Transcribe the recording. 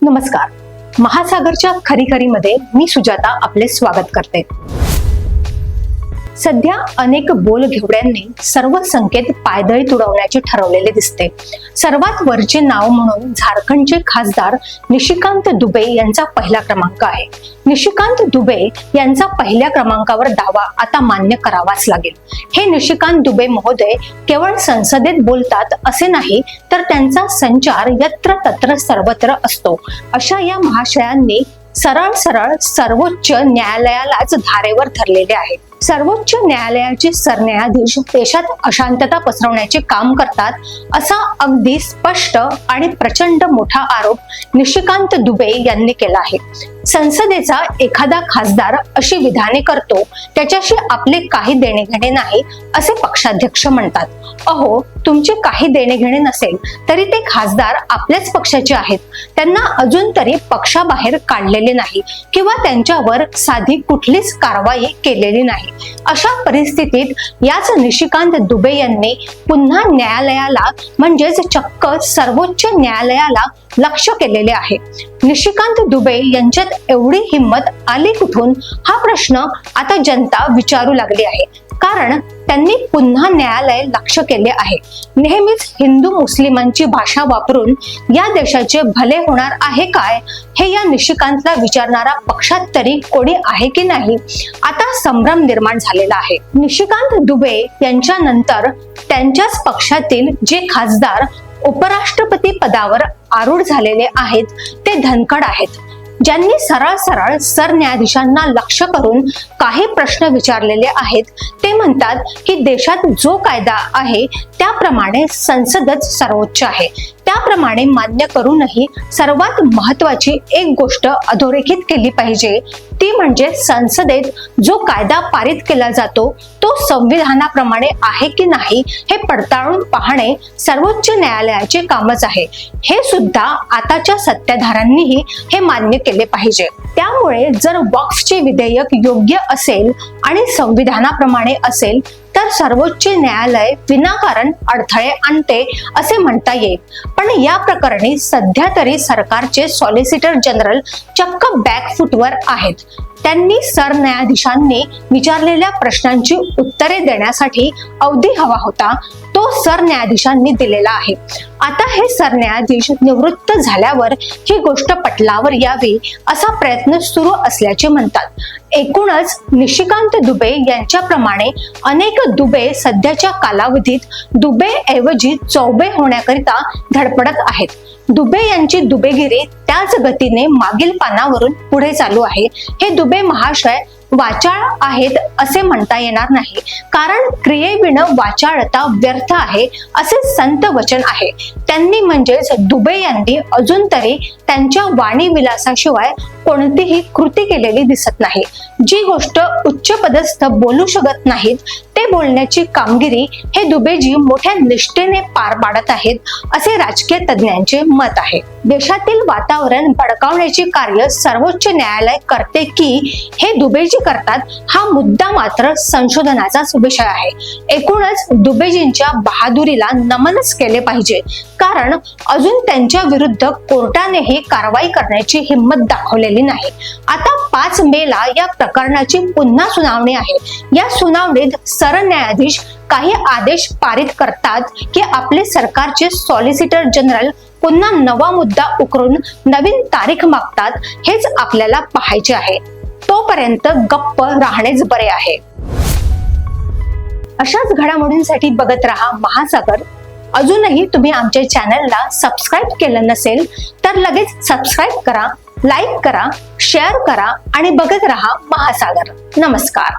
नमस्कार. महासागरच्या खरीखरीमध्ये मी सुजाता आपले स्वागत करते. सध्या अनेक बोलघेवड्यांनी सर्व संकेत पायदळी उडवण्याचे ठरवलेले दिसते. सर्वात वरचे नाव म्हणून झारखंडचे खासदार निशिकांत दुबे यांचा पहिला क्रमांक आहे. निशिकांत दुबे यांचा पहिल्या क्रमांकावर दावा आता मान्य करावाच लागेल. हे निशिकांत दुबे महोदय केवळ संसदेत बोलतात असे नाही, तर त्यांचा संचार यत्र तत्र सर्वत्र असतो. अशा या महाशयांनी सरळ सर्वोच्च न्यायालयालाच धारेवर धरलेले आहे. सर्वोच्च न्यायालयाचे सरन्यायाधीश देशात अशांतता पसरवण्याचे काम करतात असा अगदी स्पष्ट आणि प्रचंड मोठा आरोप निशिकांत दुबे यांनी केला आहे. संसदेचा एखादा खासदार अशी विधाने करतो त्याच्याशी आपले काही देणे घेणे नाही असे पक्षाध्यक्ष म्हणतात. अहो, तुमचे काही देणे घेणे नसेल तरी ते खासदार आपल्याच पक्षाचे आहेत. त्यांना अजून तरी पक्षाबाहेर काढलेले नाही किंवा त्यांच्यावर साधी कुठलीच कारवाई केलेली नाही. अशा परिस्थितीत याच निशिकांत दुबे यांनी पुन्हा न्यायालयाला म्हणजेच चक्क सर्वोच्च न्यायालयाला लक्ष केलेले आहे. निशिकांत दुबे यांच्यात एवढी हिंमत आली कुठून हा प्रश्न आता जनता विचारू लागली आहे. कारण त्यांनी पुन्हा न्यायालय लक्ष केले आहे. नेहमीच हिंदू मुस्लिमांची भाषा वापरून या देशाचे भले होणार आहे काय हे या निशिकांतला विचारणारा पक्षात तरी कोणी आहे की नाही आता संभ्रम निर्माण झालेला आहे. निशिकांत दुबे यांच्या नंतर त्यांच्याच पक्षातील जे खासदार उपराष्ट्रपती पदावर आरूढ झालेले आहेत ते धनखड आहेत, ज्यांनी सरळ सरन्यायाधीशांना लक्ष करून काही प्रश्न विचारलेले आहेत. ते म्हणतात की देशात जो कायदा आहे त्याप्रमाणे संसदच सर्वोच्च आहे. त्याप्रमाणे मान्य करूनही सर्वात महत्वाची एक गोष्ट अधोरेखित केली पाहिजे, ती म्हणजे संसदेत जो कायदा पारित केला जातो तो संविधानाप्रमाणे आहे की नाही हे पडताळून पाहणे सर्वोच्च न्यायालयाचे कामच आहे. हे सुद्धा आताच्या सत्ताधाऱ्यांनीही हे मान्य केले पाहिजे. त्यामुळे जर वक्फचे विधेयक योग्य असेल आणि संविधानाप्रमाणे असेल तर सर्वोच्च न्यायालय विनाकारण अडथळे आणते असे म्हणता येईल. पण या प्रकरणी सध्या तरी सरकारचे सॉलिसिटर जनरल चक्क बॅकफुटवर आहेत. त्यांनी सरन्यायाधीशांनी विचारलेल्या प्रश्नांची उत्तरे देण्यासाठी अवधी हवा होता, तो सरन्यायाधीशांनी दिलेला आहे. आता हे सरन्यायाधीश निवृत्त झाल्यावर ही गोष्ट पटलावर यावी असा प्रयत्न सुरू असल्याचे म्हणतात. एकूणच निशिकांत दुबे यांच्याप्रमाणे अनेक दुबे सध्याच्या कालावधीत दुबे ऐवजी चौबे होण्याकरिता धडपडत आहेत. दुबे यांची दुबेगिरी त्याच गतीने मागील पानावरून पुढे चालू आहे. हे दुबे महाशय वाचाळ आहेत असे म्हणता येणार नाही, कारण क्रियेविण वाचाळता व्यर्थ आहे असे संत वचन आहे. त्यांनी म्हणजेच दुबे यांनी अजून तरी त्यांच्या वाणी विलासाशिवाय कोणतीही कृती केलेली दिसत नाही. जी गोष्ट उच्च पदस्थ बोलू शकत नाहीत ते बोलण्याची कामगिरी हे दुबेजी मोठ्या निष्ठेने पार पाडत आहेत असे राजकीय तज्ञांचे मत आहे. देशातील वातावरण भडकावण्याचे कार्य सर्वोच्च न्यायालय करते की हे दुबेजी करतात हा मुद्दा मात्र संशोधनाचाच विषय आहे. एकूणच दुबेजींच्या बहादुरीला नमनच केले पाहिजे, कारण अजून त्यांच्या विरुद्ध कोर्टानेही कारवाई करण्याची हिंमत दाखवलेली नाही. आता 5 मेला या प्रकरणाची पुन्हा सुनावणी आहे. या सुनावणीत सरन्यायाधीश काही आदेश पारित करतात की आपले सरकारचे सॉलिसिटर जनरल पुन्हा नवा मुद्दा उकरून नवीन तारीख मागतात, हेच आपल्याला पाहायचे आहे. तोपर्यंत गप्प राहणेच बरे आहे. अशाच घडामोडींसाठी बघत रहा महासागर. अजूनही तुम्ही आमच्या चॅनलला सबस्क्राईब केलं नसेल तर लगेच सबस्क्राईब करा, लाईक करा, शेअर करा आणि बघत रहा महासागर. नमस्कार.